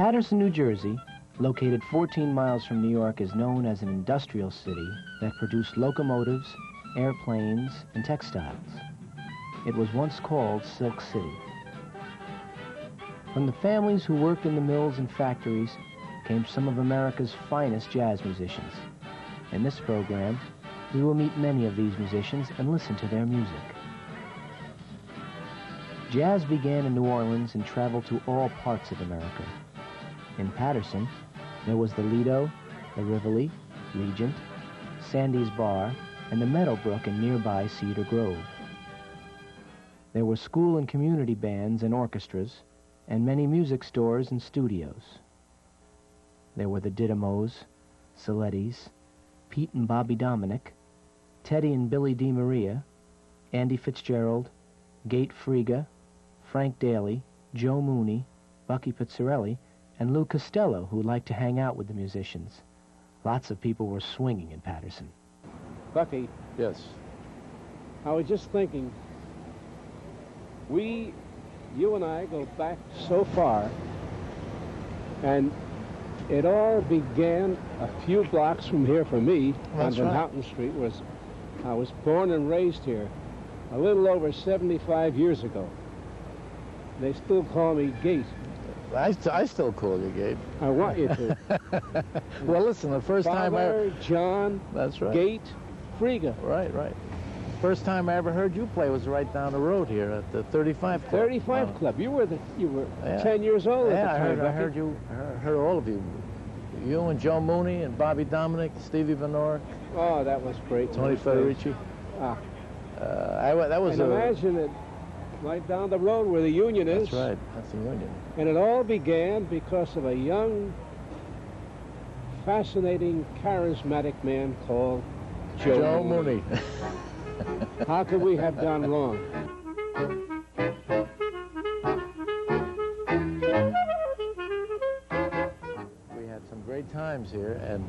Paterson, New Jersey, located 14 miles from New York, is known as an industrial city that produced locomotives, airplanes, and textiles. It was once called Silk City. From the families who worked in the mills and factories came some of America's finest jazz musicians. In this program, we will meet many of these musicians and listen to their music. Jazz began in New Orleans and traveled to all parts of America. In Paterson, there was the Lido, the Rivoli, Regent, Sandy's Bar, and the Meadowbrook in nearby Cedar Grove. There were school and community bands and orchestras, and many music stores and studios. There were the Didymos, Salettis, Pete and Bobby Dominic, Teddy and Billy DeMaria, Andy Fitzgerald, Gate Friga, Frank Daly, Joe Mooney, Bucky Pizzarelli, and Lou Costello, who liked to hang out with the musicians. Lots of people were swinging in Paterson. Bucky. Yes. I was just thinking, you and I go back so far, and it all began a few blocks from here for me. That's on right. Houghton Street. I was born and raised here a little over 75 years ago. They still call me Gate. I still call you Gabe. I want you to. Well, listen, the first time Father John That's right. Gate Friga. Right, right. First time I ever heard you play was right down the road here at the 35 Club. 35 Club. You were Yeah. 10 years old Yeah, at the time. I heard all of you. You and Joe Mooney and Bobby Dominic, Stevie Van Ork, Oh, that was great. Tony Federici. Ah. That was And imagine it right down the road where the Union is. That's right. That's the Union. And it all began because of a young, fascinating, charismatic man called Joe Mooney. How could we have done wrong? We had some great times here, and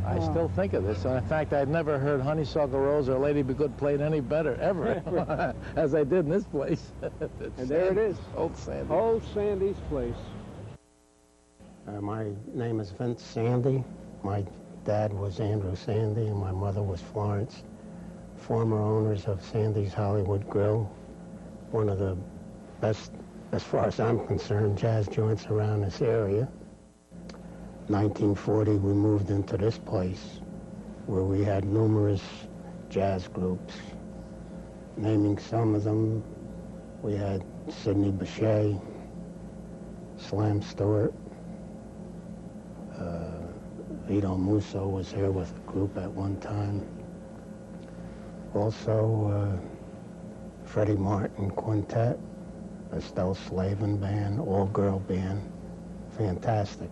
I still think of this. In fact, I'd never heard Honeysuckle Rose or Lady Be Good played any better, ever, as I did in this place. And there it is. Old Sandy. Old Sandy's place. My name is Vince Sandy. My dad was Andrew Sandy, and my mother was Florence. Former owners of Sandy's Hollywood Grill, one of the best, as far as I'm concerned, jazz joints around this area. 1940, we moved into this place where we had numerous jazz groups. Naming some of them, we had Sidney Bechet, Slam Stewart, Vito Musso was here with a group at one time. Also, Freddie Martin Quintet, Estelle Slavin Band, all-girl band, fantastic.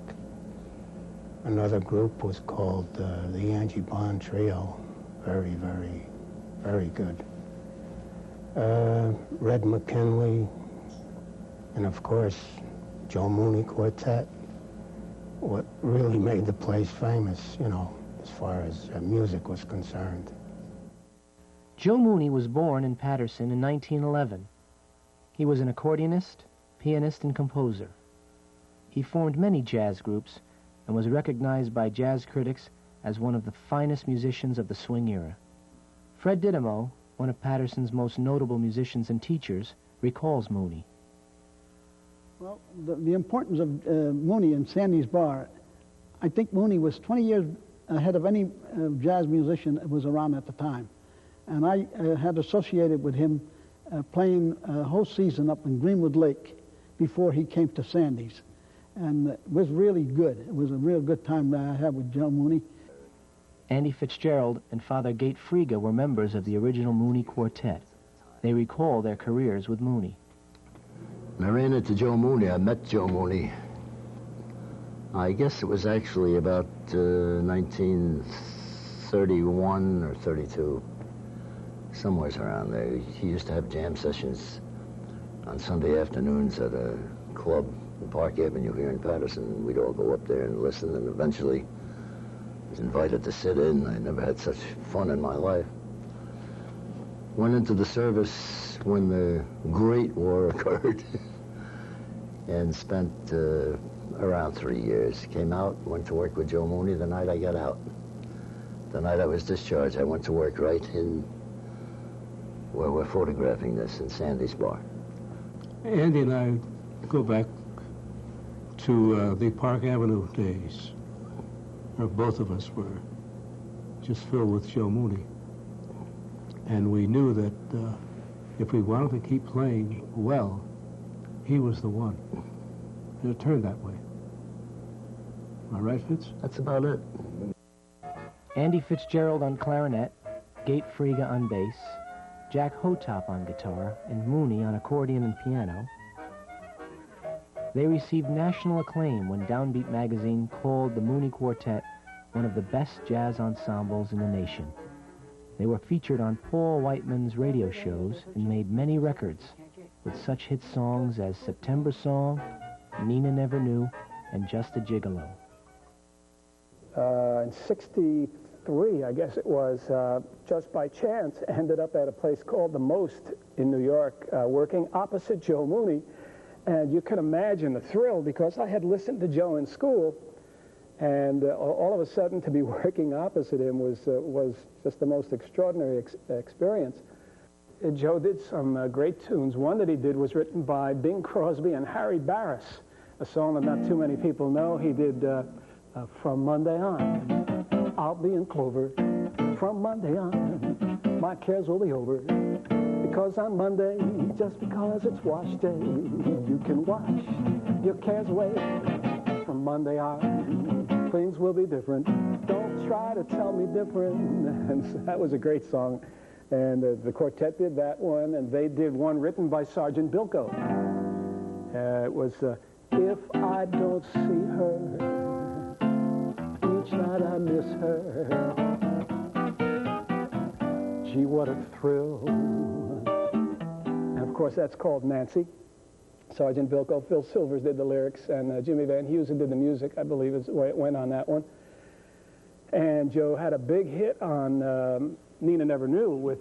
Another group was called the Angie Bond Trio, very, very, very good. Red McKinley, and of course, Joe Mooney Quartet. What really made the place famous, you know, as far as music was concerned. Joe Mooney was born in Paterson in 1911. He was an accordionist, pianist, and composer. He formed many jazz groups and was recognized by jazz critics as one of the finest musicians of the swing era. Fred Didymo, one of Paterson's most notable musicians and teachers, recalls Mooney. Well, the importance of Mooney and Sandy's Bar, I think Mooney was 20 years ahead of any jazz musician that was around at the time. And I had associated with him playing a whole season up in Greenwood Lake before he came to Sandy's. And it was really good. It was a real good time that I had with Joe Mooney. Andy Fitzgerald and Father Gate Friga were members of the original Mooney Quartet. They recall their careers with Mooney. When I ran into Joe Mooney, I met Joe Mooney. I guess it was actually about 1931 or 32, somewhere around there. He used to have jam sessions on Sunday afternoons at a club in Park Avenue here in Paterson. We'd all go up there and listen, and eventually was invited to sit in. I never had such fun in my life. Went into the service when the Great War occurred and spent around 3 years. Came out, went to work with Joe Mooney the night I got out. The night I was discharged, I went to work right in where we're photographing this, in Sandy's bar. Andy and I go back to the Park Avenue days, where both of us were just filled with Joe Mooney. And we knew that if we wanted to keep playing well, he was the one. And it turned that way. Am I right, Fitz? That's about it. Andy Fitzgerald on clarinet, Gate Frege on bass, Jack Hotop on guitar, and Mooney on accordion and piano. They received national acclaim when Downbeat magazine called the Mooney Quartet one of the best jazz ensembles in the nation. They were featured on Paul Whiteman's radio shows and made many records with such hit songs as September Song, Nina Never Knew, and Just a Gigolo. In '63, I guess it was, just by chance, ended up at a place called The Most in New York, working opposite Joe Mooney. And you can imagine the thrill, because I had listened to Joe in school, and all of a sudden to be working opposite him was just the most extraordinary experience. Joe did some great tunes. One that he did was written by Bing Crosby and Harry Barris, a song that not too many people know. He did From Monday On, I'll be in clover. From Monday on, my cares will be over. Because on Monday, just because it's wash day, you can wash your cares away. From Monday on, things will be different. Don't try to tell me different. And so that was a great song. And the quartet did that one, and they did one written by Sergeant Bilko. It was, if I don't see her, each night I miss her. Gee, what a thrill. And of course, that's called Nancy. Sergeant Bilko, Phil Silvers did the lyrics, and Jimmy Van Heusen did the music, I believe is the way it went on that one. And Joe had a big hit on Nina Never Knew with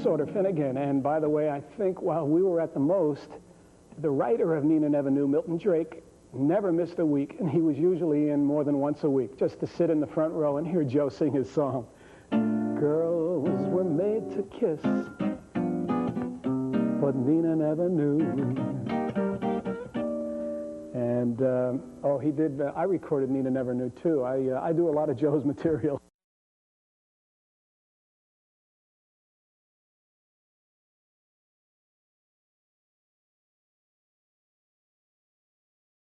Sauter Finnegan. And by the way, I think while we were at the Most, the writer of Nina Never Knew, Milton Drake, never missed a week, and he was usually in more than once a week, just to sit in the front row and hear Joe sing his song. Girls were made to kiss, but Nina never knew. And, oh, he did, I recorded Nina Never Knew, too. I do a lot of Joe's material.